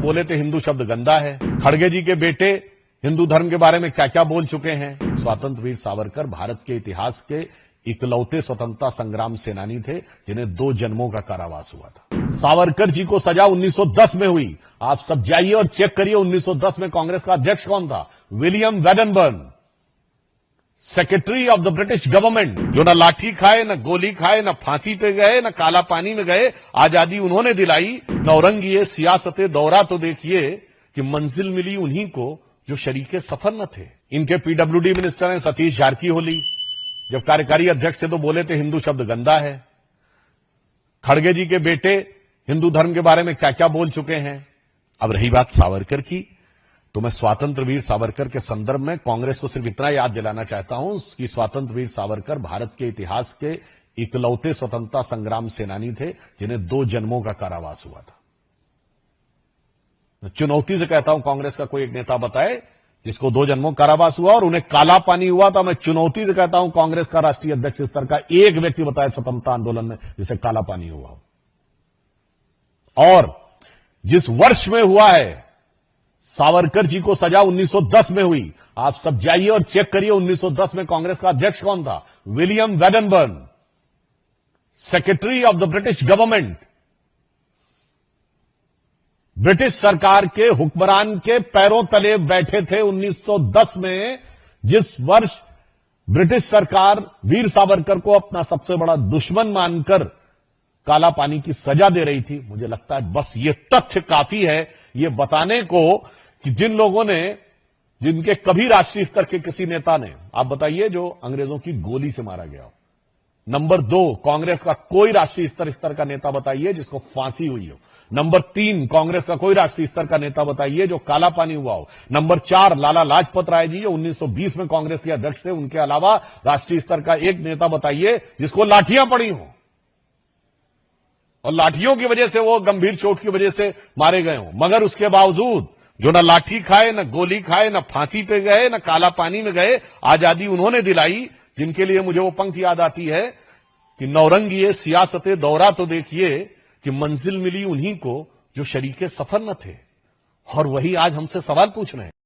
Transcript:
बोले थे हिंदू शब्द गंदा है। खड़गे जी के बेटे हिंदू धर्म के बारे में क्या क्या बोल चुके हैं। स्वतंत्र वीर सावरकर भारत के इतिहास के इकलौते स्वतंत्रता संग्राम सेनानी थे जिन्हें 2 जन्मों का कारावास हुआ था। सावरकर जी को सजा 1910 में हुई। आप सब जाइए और चेक करिए 1910 में कांग्रेस का अध्यक्ष कौन था। William Wedderburn, secretary of the British government, जो न लाठी खाए, न गोली खाए, न फांसी पे गए, न काला पानी में गए। आजादी उन्होंने दिलाई। नौरंगी सियासत दौरा तो देखिए कि मंजिल मिली उन्हीं को जो शरीके सफर न थे। इनके पीडब्ल्यूडी मिनिस्टर हैं सतीश जारकीहोली। जब कार्यकारी अध्यक्ष थे तो बोले थे हिंदू शब्द गंदा है। खड़गे जी के बेटे हिंदू धर्म के बारे में क्या क्या बोल चुके हैं। अब रही बात सावरकर की, तो मैं स्वतंत्र वीर सावरकर के संदर्भ में कांग्रेस को सिर्फ इतना याद दिलाना चाहता हूं कि स्वतंत्र वीर सावरकर भारत के इतिहास के इकलौते स्वतंत्रता संग्राम सेनानी थे जिन्हें 2 जन्मों का कारावास हुआ था। मैं चुनौती से कहता हूं कांग्रेस का कोई एक नेता बताए जिसको 2 जन्मों कारावास हुआ और उन्हें काला पानी हुआ था। मैं चुनौती से कहता हूं कांग्रेस का राष्ट्रीय अध्यक्ष स्तर का एक व्यक्ति बताए स्वतंत्रता आंदोलन में जिसे काला पानी हुआ हो। और जिस वर्ष में हुआ है सावरकर जी को सजा 1910 में हुई। आप सब जाइए और चेक करिए 1910 में कांग्रेस का अध्यक्ष कौन था। William Wedderburn, secretary of the British government, British सरकार के हुक्मरान के पैरों तले बैठे थे 1910 में। जिस वर्ष ब्रिटिश सरकार वीर सावरकर को अपना सबसे बड़ा दुश्मन मानकर काला पानी की सजा दे रही थी। मुझे लगता है बस ये तथ्य काफी है ये बताने को कि जिन लोगों ने, जिनके कभी राष्ट्रीय स्तर के किसी नेता ने, आप बताइए, जो अंग्रेजों की गोली से मारा गया हो। नंबर 2, कांग्रेस का कोई राष्ट्रीय स्तर का नेता बताइए जिसको फांसी हुई हो। नंबर 3, कांग्रेस का कोई राष्ट्रीय स्तर का नेता बताइए जो काला पानी हुआ हो। नंबर 4, लाला लाजपत राय जी जो 1920 में कांग्रेस के अध्यक्ष थे, उनके अलावा राष्ट्रीय स्तर का एक नेता बताइए जिसको लाठियां पड़ी हो और लाठियों की वजह से वो गंभीर चोट की वजह से मारे गए हो। मगर उसके बावजूद जो न लाठी खाए, न गोली खाए, न फांसी पे गए, न काला पानी में गए, आजादी उन्होंने दिलाई। जिनके लिए मुझे वो पंक्ति याद आती है कि नौरंगी सियासत दौरा तो देखिए कि मंजिल मिली उन्हीं को जो शरीके सफर न थे। और वही आज हमसे सवाल पूछ रहे हैं।